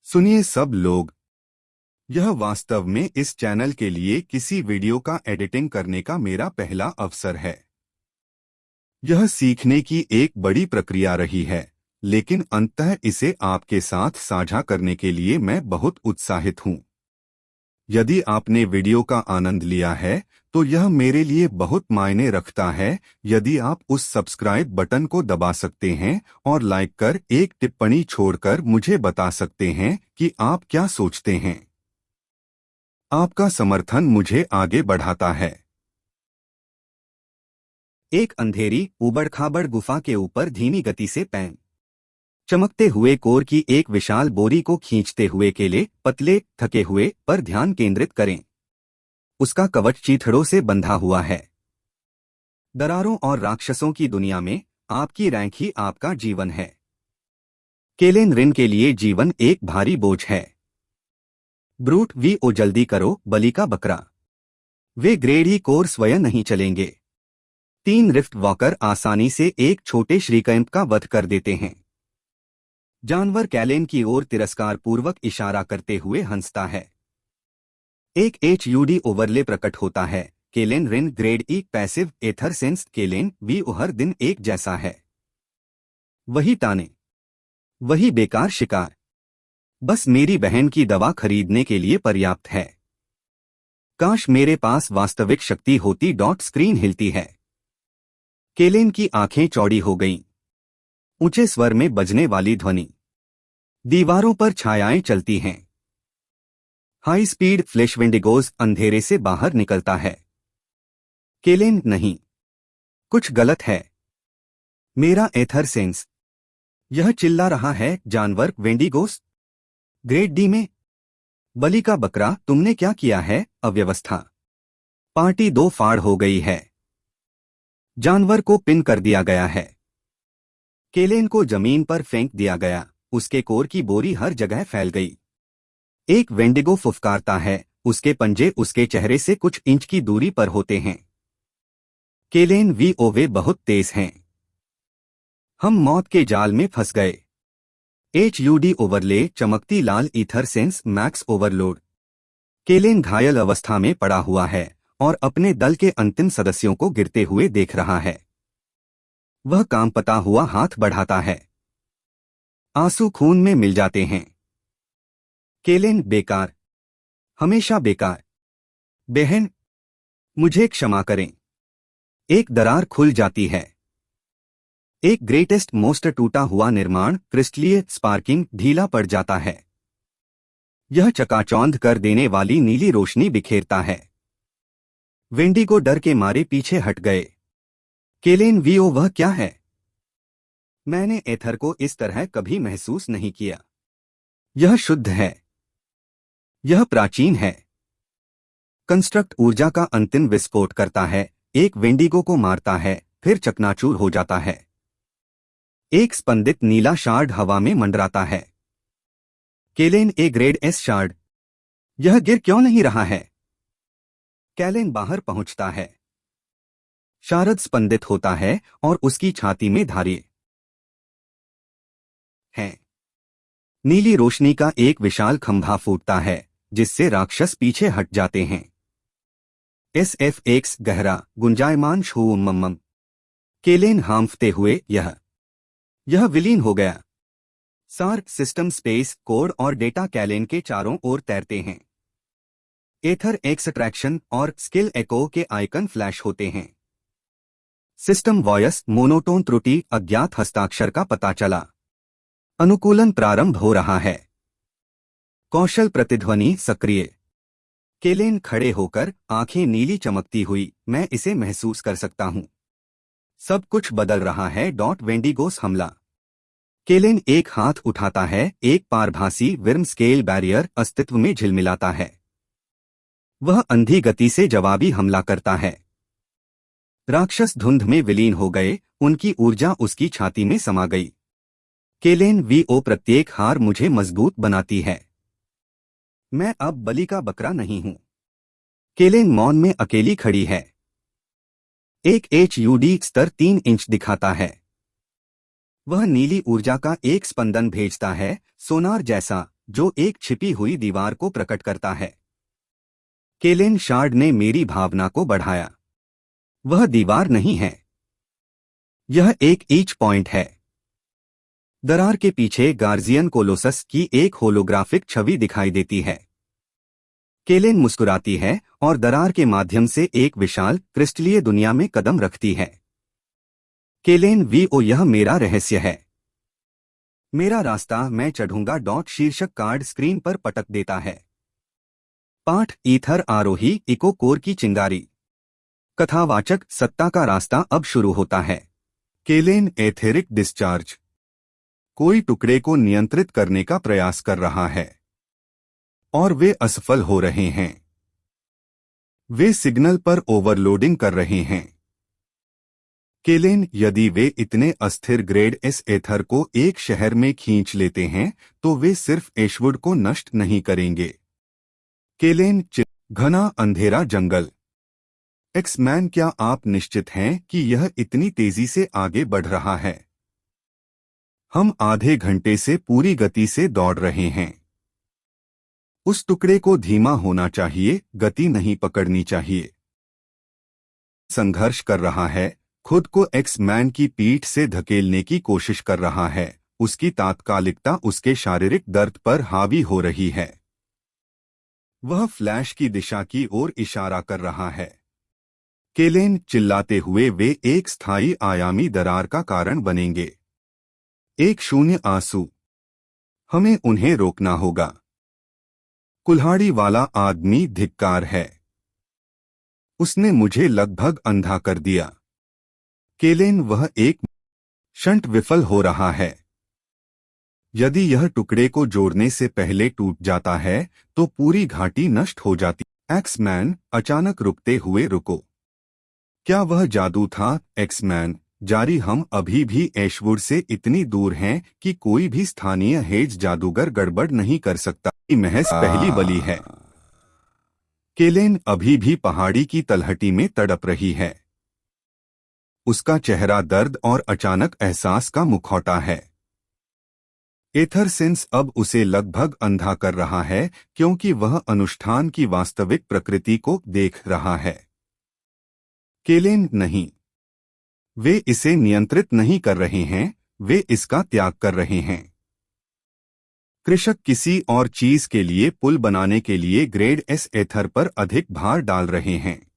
सुनिए सब लोग, यह वास्तव में इस चैनल के लिए किसी वीडियो का एडिटिंग करने का मेरा पहला अवसर है। यह सीखने की एक बड़ी प्रक्रिया रही है, लेकिन अंततः इसे आपके साथ साझा करने के लिए मैं बहुत उत्साहित हूँ। यदि आपने वीडियो का आनंद लिया है तो यह मेरे लिए बहुत मायने रखता है। यदि आप उस सब्सक्राइब बटन को दबा सकते हैं और लाइक कर एक टिप्पणी छोड़कर मुझे बता सकते हैं कि आप क्या सोचते हैं। आपका समर्थन मुझे आगे बढ़ाता है। एक अंधेरी उबड़-खाबड़ गुफा के ऊपर धीमी गति से पैन चमकते हुए कोर की एक विशाल बोरी को खींचते हुए केले पतले थके हुए पर ध्यान केंद्रित करें। उसका कवच चीथड़ों से बंधा हुआ है। दरारों और राक्षसों की दुनिया में आपकी रैंक ही आपका जीवन है। केलेन रिन के लिए जीवन एक भारी बोझ है। ब्रूट वी ओ जल्दी करो बलि का बकरा। वे ग्रेड ही कोर स्वयं नहीं चलेंगे। 3 रिफ्ट वॉकर आसानी से एक छोटे श्रीकैंप का वध कर देते हैं। जानवर कैलेन की ओर तिरस्कार पूर्वक इशारा करते हुए हंसता है। एक HUD ओवरले प्रकट होता है। केलेन रिन ग्रेड ई पैसिव एथर सेंस केलेन वी ओ हर दिन एक जैसा है। वही ताने, वही बेकार शिकार, बस मेरी बहन की दवा खरीदने के लिए पर्याप्त है। काश मेरे पास वास्तविक शक्ति होती। स्क्रीन हिलती है। केलेन की आंखें चौड़ी हो गईं। ऊंचे स्वर में बजने वाली ध्वनि। दीवारों पर छायाएं चलती हैं। हाई स्पीड फ्लैश विंडिगोज अंधेरे से बाहर निकलता है। केलेन नहीं, कुछ गलत है। मेरा एथर सेंस, यह चिल्ला रहा है। जानवर वेंडिगोस ग्रेड डी में। बलि का बकरा तुमने क्या किया है? अव्यवस्था। पार्टी 2 फाड़ हो गई है। जानवर को पिन कर दिया गया है। केलेन को जमीन पर फेंक दिया गया। उसके कोर की बोरी हर जगह फैल गई। एक वेंडिगो फुफकारता है। उसके पंजे उसके चेहरे से कुछ इंच की दूरी पर होते हैं। केलेन वी ओ वे बहुत तेज हैं। हम मौत के जाल में फंस गए। HUD ओवरले चमकती लाल ईथर सेंस मैक्स ओवरलोड। केलेन घायल अवस्था में पड़ा हुआ है और अपने दल के अंतिम सदस्यों को गिरते हुए देख रहा है। वह कांपता हुआ हाथ बढ़ाता है। आंसू खून में मिल जाते हैं। केलेन बेकार, हमेशा बेकार। बहन, मुझे क्षमा करें। एक दरार खुल जाती है। एक ग्रेटेस्ट मोस्ट टूटा हुआ निर्माण क्रिस्टलीय स्पार्किंग ढीला पड़ जाता है। यह चकाचौंध कर देने वाली नीली रोशनी बिखेरता है। वेंडिगो डर के मारे पीछे हट गए। केलेन वी ओ वह क्या है? मैंने एथर को इस तरह कभी महसूस नहीं किया। यह शुद्ध है। यह प्राचीन है। कंस्ट्रक्ट ऊर्जा का अंतिम विस्फोट करता है। एक वेंडिगो को मारता है, फिर चकनाचूर हो जाता है। एक स्पंदित नीला शार्ड हवा में मंडराता है। केलेन ए ग्रेड एस शार्ड। यह गिर क्यों नहीं रहा है? केलेन बाहर पहुंचता है। शारद स्पंदित होता है और उसकी छाती में धारियां हैं। नीली रोशनी का एक विशाल खंभा फूटता है, जिससे राक्षस पीछे हट जाते हैं। SFX गहरा गुंजायमान शूमम। केलेन हांफते हुए यह विलीन हो गया। सार सिस्टम स्पेस कोड और डेटा केलेन के चारों ओर तैरते हैं। एथर एक्सट्रैक्शन और स्किल एको के आइकन फ्लैश होते हैं। सिस्टम वॉयस मोनोटोन त्रुटि अज्ञात हस्ताक्षर का पता चला। अनुकूलन प्रारंभ हो रहा है। कौशल प्रतिध्वनि सक्रिय। केलेन खड़े होकर आंखें नीली चमकती हुई। मैं इसे महसूस कर सकता हूं। सब कुछ बदल रहा है। वेंडिगोस हमला। केलेन एक हाथ उठाता है। एक पारभासी विर्म स्केल बैरियर अस्तित्व में झिलमिलाता है। वह अंधी गति से जवाबी हमला करता है। राक्षस धुंध में विलीन हो गए। उनकी ऊर्जा उसकी छाती में समा गई। केलेन वी ओ प्रत्येक हार मुझे मजबूत बनाती है। मैं अब बलि का बकरा नहीं हूं। केलेन मौन में अकेली खड़ी है। एक HUD स्तर 3 इंच दिखाता है। वह नीली ऊर्जा का एक स्पंदन भेजता है, सोनार जैसा, जो एक छिपी हुई दीवार को प्रकट करता है। केलेन शार्ड ने मेरी भावना को बढ़ाया। वह दीवार नहीं है, यह एक ईच पॉइंट है। दरार के पीछे गार्जियन कोलोसस की एक होलोग्राफिक छवि दिखाई देती है। केलेन मुस्कुराती है और दरार के माध्यम से एक विशाल क्रिस्टलीय दुनिया में कदम रखती है। केलेन वीओ, यह मेरा रहस्य है, मेरा रास्ता, मैं चढ़ूंगा। शीर्षक कार्ड स्क्रीन पर पटक देता है। पाठ ईथर आरोही इको कोर की चिंगारी। कथावाचक सत्ता का रास्ता अब शुरू होता है। केलेन एथेरिक डिस्चार्ज। कोई टुकड़े को नियंत्रित करने का प्रयास कर रहा है और वे असफल हो रहे हैं। वे सिग्नल पर ओवरलोडिंग कर रहे हैं। केलेन, यदि वे इतने अस्थिर ग्रेड एस एथर को एक शहर में खींच लेते हैं तो वे सिर्फ एशवुड को नष्ट नहीं करेंगे। केलेन, घना अंधेरा जंगल। एक्समैन, क्या आप निश्चित हैं कि यह इतनी तेजी से आगे बढ़ रहा है? हम आधे घंटे से पूरी गति से दौड़ रहे हैं। उस टुकड़े को धीमा होना चाहिए, गति नहीं पकड़नी चाहिए। संघर्ष कर रहा है, खुद को एक्समैन की पीठ से धकेलने की कोशिश कर रहा है। उसकी तात्कालिकता उसके शारीरिक दर्द पर हावी हो रही है। वह फ्लैश की दिशा की ओर इशारा कर रहा है। केलेन, चिल्लाते हुए, वे एक स्थायी आयामी दरार का कारण बनेंगे। एक शून्य आंसू। हमें उन्हें रोकना होगा। कुल्हाड़ी वाला आदमी धिक्कार है। उसने मुझे लगभग अंधा कर दिया। केलेन, वह एक शंट विफल हो रहा है। यदि यह टुकड़े को जोड़ने से पहले टूट जाता है तो पूरी घाटी नष्ट हो जाती। एक्समैन, अचानक रुकते हुए, रुको। क्या वह जादू था? एक्समैन, जारी, हम अभी भी एशवुड से इतनी दूर हैं कि कोई भी स्थानीय हेज जादूगर गड़बड़ नहीं कर सकता। महज पहली बलि है। केलेन अभी भी पहाड़ी की तलहटी में तड़प रही है। उसका चेहरा दर्द और अचानक एहसास का मुखौटा है। एथर सेंस अब उसे लगभग अंधा कर रहा है क्योंकि वह अनुष्ठान की वास्तविक प्रकृति को देख रहा है। केलेन, नहीं, वे इसे नियंत्रित नहीं कर रहे हैं, वे इसका त्याग कर रहे हैं। कृषक किसी और चीज के लिए पुल बनाने के लिए ग्रेड एस एथर पर अधिक भार डाल रहे हैं।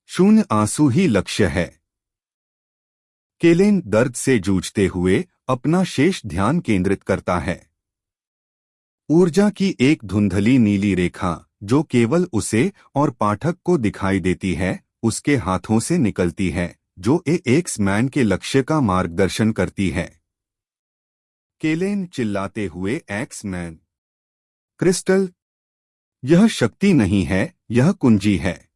शून्य आंसू ही लक्ष्य है। केलेन दर्द से जूझते हुए अपना शेष ध्यान केंद्रित करता है। ऊर्जा की एक धुंधली नीली रेखा जो केवल उसे और पाठक को दिखाई देती है, उसके हाथों से निकलती है, जो एक्समैन के लक्ष्य का मार्गदर्शन करती है। केलेन, चिल्लाते हुए, एक्समैन। क्रिस्टल, यह शक्ति नहीं है, यह कुंजी है।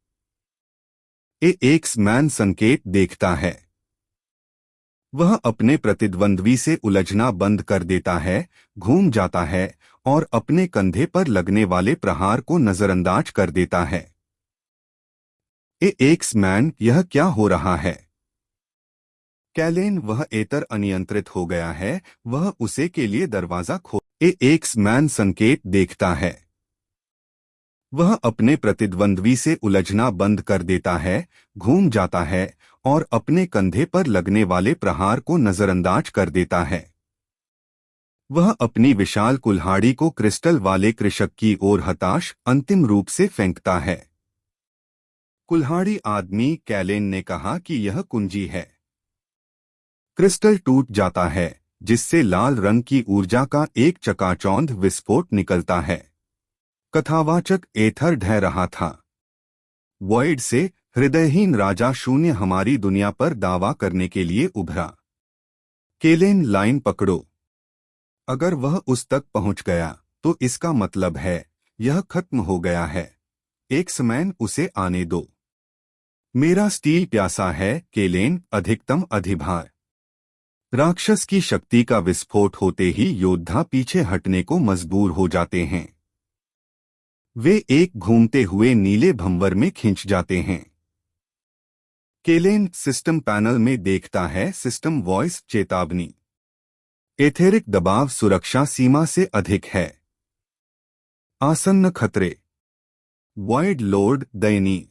एक्समैन संकेत देखता है। वह अपने प्रतिद्वंद्वी से उलझना बंद कर देता है, घूम जाता है और अपने कंधे पर लगने वाले प्रहार को नजरअंदाज कर देता है। एक्समैन, यह क्या हो रहा है? कैलेन, वह एतर अनियंत्रित हो गया है, वह उसे के लिए दरवाजा एक्समैन संकेत देखता है। वह अपने प्रतिद्वंद्वी से उलझना बंद कर देता है, घूम जाता है और अपने कंधे पर लगने वाले प्रहार को नजरअंदाज कर देता है। वह अपनी विशाल कुल्हाड़ी को क्रिस्टल वाले कृषक की ओर हताश अंतिम रूप से फेंकता है। कुल्हाड़ी आदमी, कैलेन ने कहा कि यह कुंजी है। क्रिस्टल टूट जाता है, जिससे लाल रंग की ऊर्जा का एक चकाचौंध विस्फोट निकलता है। कथावाचक एथर ढह रहा था। वॉइड से हृदयहीन राजा शून्य हमारी दुनिया पर दावा करने के लिए उभरा। केलेन, लाइन पकड़ो। अगर वह उस तक पहुंच गया तो इसका मतलब है यह खत्म हो गया है। एक्समैन, उसे आने दो। मेरा स्टील प्यासा है। केलेन, अधिकतम अधिभार। राक्षस की शक्ति का विस्फोट होते ही योद्धा पीछे हटने को मजबूर हो जाते हैं। वे एक घूमते हुए नीले भंवर में खिंच जाते हैं। केलेन सिस्टम पैनल में देखता है। सिस्टम वॉइस चेतावनी। एथेरिक दबाव सुरक्षा सीमा से अधिक है। आसन्न खतरे। वॉइड लोड दयनीय।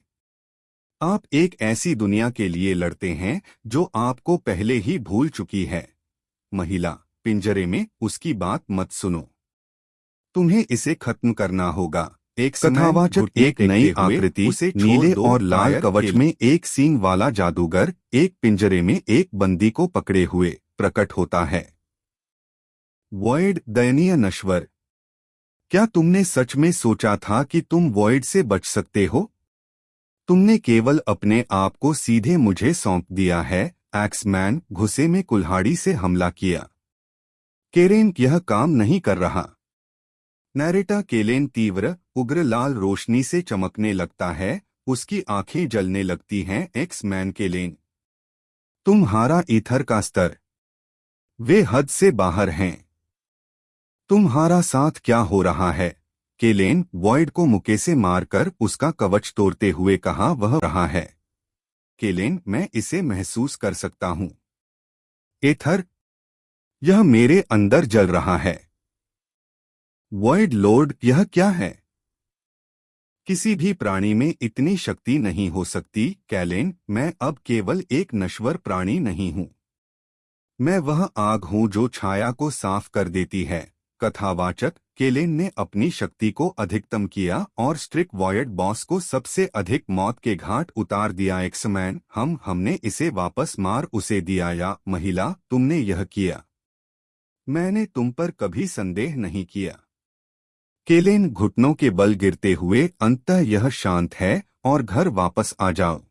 आप एक ऐसी दुनिया के लिए लड़ते हैं जो आपको पहले ही भूल चुकी है। महिला, पिंजरे में उसकी बात मत सुनो। तुम्हें इसे खत्म करना होगा। एक कथावाचक, एक नई आकृति, नीले और लाल कवच में एक सींग वाला जादूगर एक पिंजरे में एक बंदी को पकड़े हुए प्रकट होता है। वॉइड दयनीय नश्वर। क्या तुमने सच में सोचा था कि तुम वॉइड से बच सकते हो? तुमने केवल अपने आप को सीधे मुझे सौंप दिया है। एक्समैन गुस्से में कुल्हाड़ी से हमला किया। केरेन, यह काम नहीं कर रहा। नैरेटा, केलेन तीव्र उग्र लाल रोशनी से चमकने लगता है, उसकी आंखें जलने लगती हैं। एक्समैन केलेन, तुम्हारा ईथर का स्तर, वे हद से बाहर हैं। तुम्हारा साथ क्या हो रहा है? केलेन वॉइड को मुक्के से मारकर उसका कवच तोड़ते हुए कहा, वह रहा है। केलेन, मैं इसे महसूस कर सकता हूं। एथर, यह मेरे अंदर जल रहा है। वॉइड लॉर्ड, यह क्या है? किसी भी प्राणी में इतनी शक्ति नहीं हो सकती। कैलेन, मैं अब केवल एक नश्वर प्राणी नहीं हूं। मैं वह आग हूं जो छाया को साफ कर देती है। कथावाचक, केलेन ने अपनी शक्ति को अधिकतम किया और स्ट्रिक वॉयड बॉस को सबसे अधिक मौत के घाट उतार दिया। एक्समैन, हमने इसे वापस मार उसे दिया। या महिला, तुमने यह किया। मैंने तुम पर कभी संदेह नहीं किया। केलेन घुटनों के बल गिरते हुए, अंततः यह शांत है और घर वापस आ जाओ।